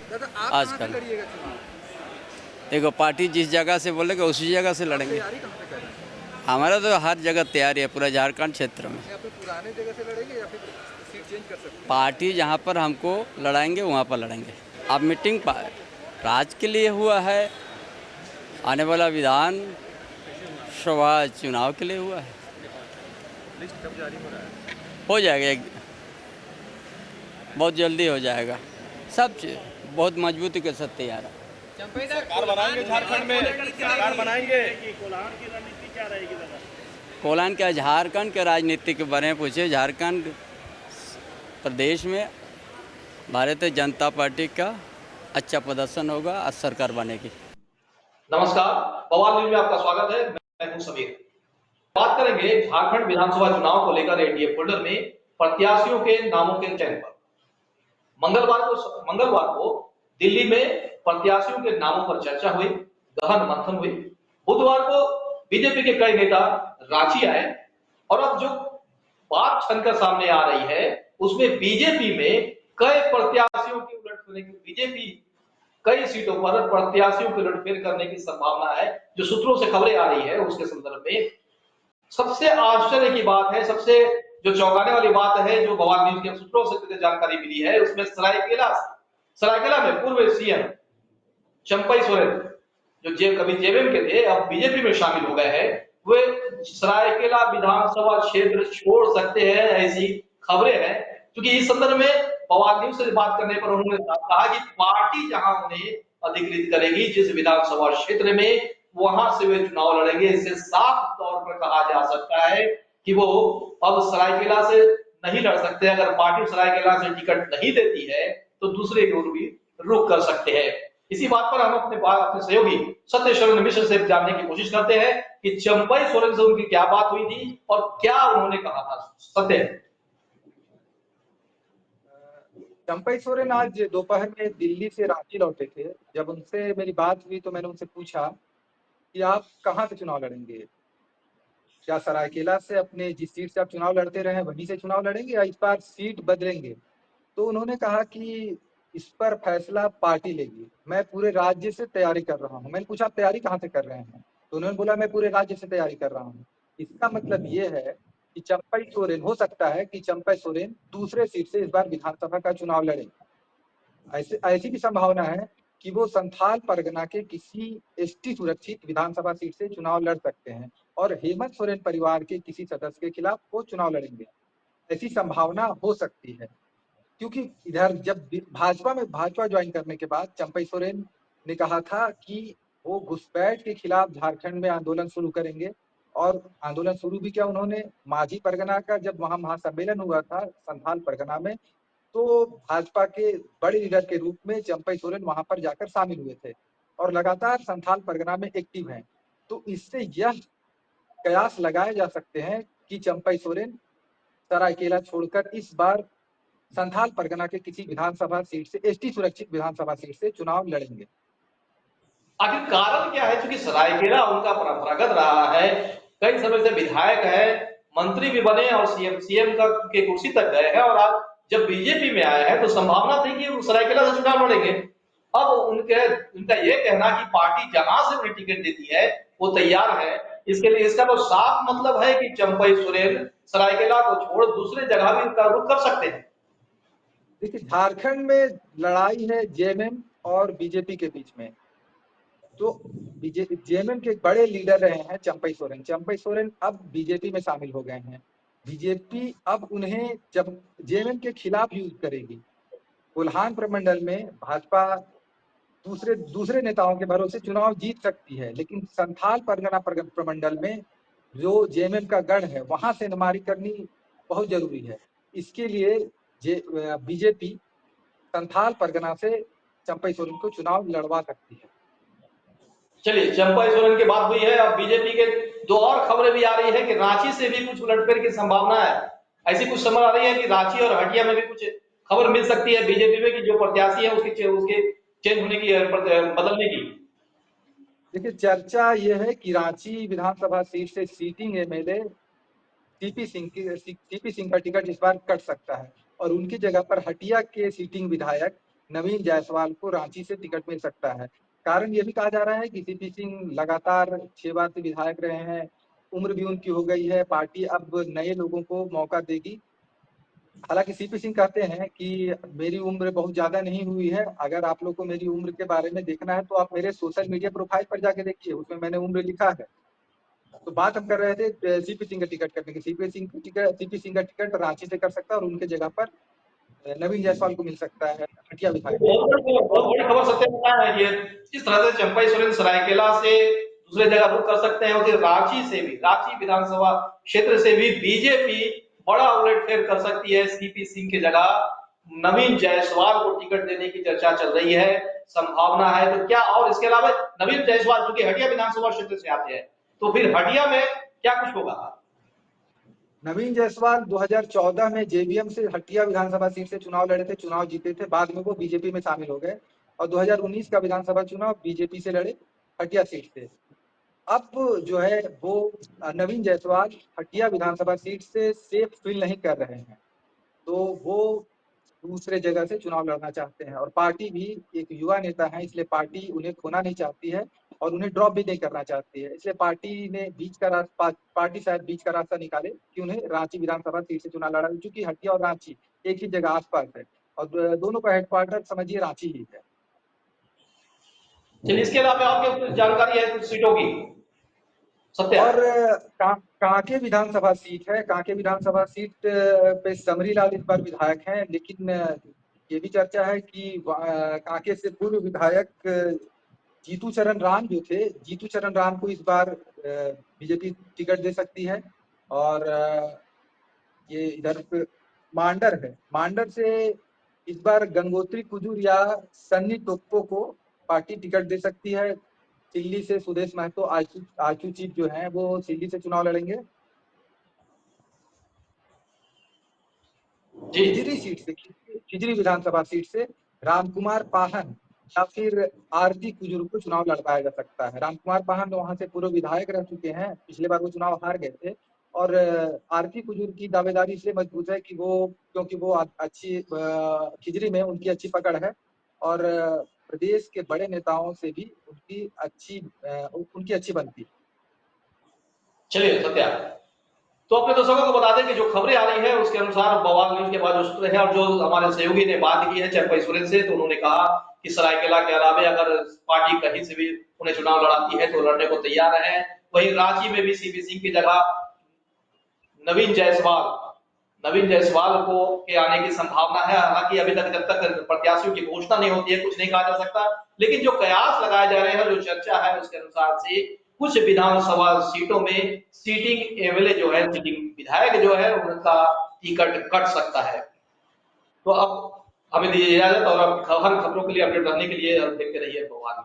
दादा आप कहाँ से आजकल लड़िएगा चुनाव? देखो, पार्टी जिस जगह से बोलेगा उसी जगह से लड़ेंगे। तैयारी कहाँ से कर रहे हैं? हमारा तो हर जगह तैयारी है, पूरा झारखंड क्षेत्र में। नहीं, अपने पुराने जगह से लड़ेंगे या फिर सीट चेंज कर सकते हैं? पार्टी जहाँ पर हमको लड़ाएंगे वहाँ पर लड़ेंगे। अब मीटिंग राज्य के लिए हुआ है, आने वाला विधान सभा चुनाव के लिए हुआ है। लिस्ट कब जारी हो रहा है? हो जाएगा बहुत जल्दी हो जाएगा। सब चीज़ बहुत मजबूती के साथ तैयार है। सरकार बनाएंगे झारखंड में, सरकार बनाएंगे। कोलान क्या, झारखंड के राजनीति के बारे में पूछे। झारखंड प्रदेश में भारतीय जनता पार्टी का अच्छा प्रदर्शन होगा और सरकार बनेगी। नमस्कार, पवार न्यूज में आपका स्वागत है। मैं हूं समीर। बात करेंगे झारखंड विधानसभा चुनाव को लेकर एनडीए फोल्डर में प्रत्याशियों के नामों के चयन पर। मंगलवार को दिल्ली में प्रत्याशियों के नामों पर चर्चा हुई, गहन मंथन हुई। बुधवार को बीजेपी के कई नेता रांची आए और अब जो बात छनकर सामने आ रही है उसमें बीजेपी में कई प्रत्याशियों की उलटफेर, बीजेपी कई सीटों पर प्रत्याशियों की उलटफेर करने की संभावना है। जो सूत्रों से खबरें आ रही है उसके संदर्भ में सबसे आश्चर्य की बात है, सबसे जो चौंकाने वाली बात है, जो बवाल न्यूज के सूत्रों से जानकारी मिली है, उसमें सरायकेला में पूर्व सीएम चंपई सोरेन, जो कभी जेएमएम के थे, अब बीजेपी में शामिल हो गए हैं, वे सरायकेला विधानसभा क्षेत्र छोड़ सकते हैं, ऐसी खबरें हैं। क्योंकि इस संदर्भ में बवाल न्यूज से बात करने पर उन्होंने कहा कि पार्टी जहां उन्हें अधिकृत करेगी जिस विधानसभा क्षेत्र में, वहां से वे चुनाव लड़ेंगे। इससे साफ तौर पर कहा जा सकता है कि वो अब सरायकेला से नहीं लड़ सकते। अगर पार्टी सरायकेला से टिकट नहीं देती है तो दूसरे की ओर भी रुख कर सकते हैं। इसी बात पर हम अपने सहयोगी सत्य शरण मिश्र से जानने की कोशिश करते हैं कि चंपई सोरेन से उनकी क्या बात हुई थी और क्या उन्होंने कहा था। सत्य। चंपई सोरेन आज दोपहर में दिल्ली से रांची लौटे थे। जब उनसे मेरी बात हुई तो मैंने उनसे पूछा कि आप कहाँ से चुनाव लड़ेंगे? क्या सरायकेला से, अपने जिस सीट से आप चुनाव लड़ते रहे वहीं से चुनाव लड़ेंगे या इस बार सीट बदलेंगे? तो उन्होंने कहा कि इस पर फैसला पार्टी लेगी, मैं पूरे राज्य से तैयारी कर रहा हूँ। मैंने पूछा आप तैयारी कहाँ से कर रहे हैं? तो उन्होंने बोला मैं पूरे राज्य से तैयारी कर रहा हूँ। इसका मतलब ये है कि चंपई सोरेन, हो सकता है कि चंपई सोरेन दूसरे सीट से इस बार विधानसभा का चुनाव लड़े। ऐसी भी संभावना है कि वो संथाल परगना के किसी एसटी सुरक्षित विधानसभा सीट से चुनाव लड़ सकते हैं और हेमंत सोरेन परिवार के किसी सदस्य के खिलाफ वो चुनाव लड़ेंगे। ऐसी संभावना हो सकती है क्योंकि इधर जब भाजपा ज्वाइन करने के बाद चंपई सोरेन ने कहा था कि वो घुसपैठ के खिलाफ झारखंड में आंदोलन शुरू करेंगे। और आंदोलन शुरू भी किया उन्होंने। माझी परगना का जब वहां महासम्मेलन हुआ था संथाल परगना में, तो भाजपा के बड़े लीडर के रूप में चंपई सोरेन वहां पर जाकर शामिल हुए थे और लगातार संथाल परगना में एक्टिव हैं। तो इससे यह कयास लगाए जा सकते हैं कि चंपई सोरेन सरायकेला छोड़कर इस बार संथाल परगना के किसी विधानसभा सीट से, एसटी सुरक्षित विधानसभा सीट से चुनाव लड़ेंगे। आखिर कारण क्या है? क्योंकि सरायकेला उनका परंपरागत रहा है, कई समय से विधायक है, मंत्री भी बने और सीएम का के कुर्सी तक गए हैं और आज जब बीजेपी में आए हैं तो संभावना थी कि वो सरायकेला से चुनाव लड़ेंगे। अब उनका ये कहना कि पार्टी जहां से उन्हें टिकट देती है वो तैयार है, इसके लिए इसका तो साफ मतलब है कि चंपई सोरेन सरायकेला को छोड़ दूसरे जगह भी उनका रुख कर सकते हैं। देखिए, झारखंड में लड़ाई है जेएमएम और बीजेपी के बीच में। तो जेएमएम के एक बड़े लीडर रहे हैं चंपई सोरेन। चंपई सोरेन अब बीजेपी में शामिल हो गए हैं। बीजेपी अब उन्हें जब जेएमएम के खिलाफ यूज करेगी। कोल्हान प्रमंडल में भाजपा दूसरे दूसरे नेताओं के भरोसे चुनाव जीत सकती है, लेकिन संथाल परगना प्रमंडल में जो जेएमएम का गढ़ है वहां से नुमारी करनी बहुत जरूरी है। इसके लिए बीजेपी संथाल परगना से चंपई सोरेन को चुनाव लड़वा सकती है। चलिए, चंपई सोरेन की बात हुई है। अब बीजेपी के दो और खबरें भी आ रही है कि रांची से भी कुछ उलटफेर की संभावना है। ऐसी कुछ समझ आ रही है कि रांची और हटिया में भी कुछ खबर मिल सकती है बीजेपी में कि जो प्रत्याशी है उसके चेंज होने की, बदलने की। देखिए, चर्चा यह है कि रांची विधानसभा सीट से सीटिंग एमएलए सीपी सिंह का टिकट इस बार कट सकता है और उनकी जगह पर हटिया के सीटिंग विधायक नवीन जायसवाल को रांची से टिकट मिल सकता है। कारण ये भी कहा जा रहा है कि सीपी सिंह लगातार 6 बार से विधायक रहे हैं, उम्र भी उनकी हो गई है, पार्टी अब नए लोगों को मौका देगी। हालांकि सीपी सिंह कहते हैं कि मेरी उम्र बहुत ज्यादा नहीं हुई है, अगर आप लोग को मेरी उम्र के बारे में देखना है तो आप मेरे सोशल मीडिया प्रोफाइल पर जाके देखिए, उसमें मैंने उम्र लिखा है। तो बात हम कर रहे थे सीपी सिंह का टिकट करने की। सीपी सिंह का टिकट रांची से कर सकता है और उनके जगह पर नवीन जायसवाल को मिल सकता है हटिया विधायक से। बहुत बड़ी खबर सत्य बताया है ये। इस तरह से चंपई सोरेन सरायकेला से दूसरे जगह रुख कर सकते हैं, और फिर रांची से भी, रांची विधानसभा क्षेत्र से भी बीजेपी बड़ा उलटफेर कर सकती है। सीपी सिंह की जगह नवीन जायसवाल को टिकट देने की चर्चा चल रही है, संभावना है। तो क्या, और इसके अलावा नवीन जायसवाल जो कि हटिया विधानसभा क्षेत्र से आते हैं, तो फिर हटिया में क्या कुछ होगा? नवीन जायसवाल 2014 में जेवीएम से हटिया विधानसभा सीट से चुनाव लड़े थे, चुनाव जीते थे, बाद में वो बीजेपी में शामिल हो गए और 2019 का विधानसभा चुनाव बीजेपी से लड़े हटिया सीट से। अब जो है वो नवीन जायसवाल हटिया विधानसभा सीट से सेफ फील नहीं कर रहे हैं, तो वो दूसरे जगह से चुनाव लड़ना चाहते हैं और पार्टी भी एक युवा नेता है, इसलिए पार्टी उन्हें खोना नहीं चाहती है और उन्हें ड्रॉप भी नहीं करना चाहती है। इसलिए पार्टी ने पार्टी शायद बीच का रास्ता निकाले कि उन्हें रांची विधानसभा सीट से चुनाव लड़ा, क्योंकि हटिया और रांची एक ही जगह आसपास है और दोनों का हेडक्वार्टर समझिए रांची ही है। चलिए, इसके अलावा और क्या कुछ जानकारी है कुछ सीटों की? सत्या। और कांके विधानसभा सीट है, कांके विधानसभा सीट पे समरी लाल इस बार विधायक हैं, लेकिन ये भी चर्चा है कि कांके से पूर्व विधायक जीतू चरण राम जो थे, जीतू चरण राम को इस बार बीजेपी टिकट दे सकती है। और ये इधर मांडर है, मांडर से इस बार गंगोत्री कुजूर या सन्नी टोप्पो को पार्टी टिकट दे सकती है। दिल्ली से सुदेश महतो आचू चीफ जो है वो दिल्ली से चुनाव लड़ेंगे। जी। खिजरी सीट से, खिजरी विधानसभा सीट से रामकुमार पाहन या फिर आरती कुजूर को चुनाव लड़वाया जा सकता है। रामकुमार पाहन वहां से पूर्व विधायक रह चुके हैं, पिछले बार वो चुनाव हार गए थे और आरती कुजूर की दावेदारी इसलिए मजबूत है कि क्योंकि वो अच्छी खिजरी में उनकी अच्छी पकड़ है और प्रदेश के बड़े नेताओं से भी उनकी अच्छी बनती है। चलिए सत्या, तो अपने दर्शकों को बता दें कि जो खबरें आ रही है उसके अनुसार बवाल न्यूज के बाद जो सूत्र है और जो हमारे सहयोगी ने बात की है चंपई सोरेन से, तो उन्होंने कहा कि सरायकेला के अलावा अगर पार्टी कहीं से भी उन्हें चुनाव लड़ाती है तो लड़ने को तैयार है। वहीं रांची में भी सीपी सिंह की जगह नवीन जायसवाल को के आने की संभावना है। हालांकि अभी तक जब तक प्रत्याशियों की घोषणा नहीं होती है कुछ नहीं कहा जा सकता, लेकिन जो कयास लगाए जा रहे हैं, जो चर्चा है उसके अनुसार से कुछ विधानसभा सीटों में सीटिंग एमएलए जो है, सीटिंग विधायक जो है, उनका टिकट कट सकता है। तो अब हमें दीजिए इजाजत और अब खबरों के लिए अपडेट रहने के लिए देखते रहिए भगवान।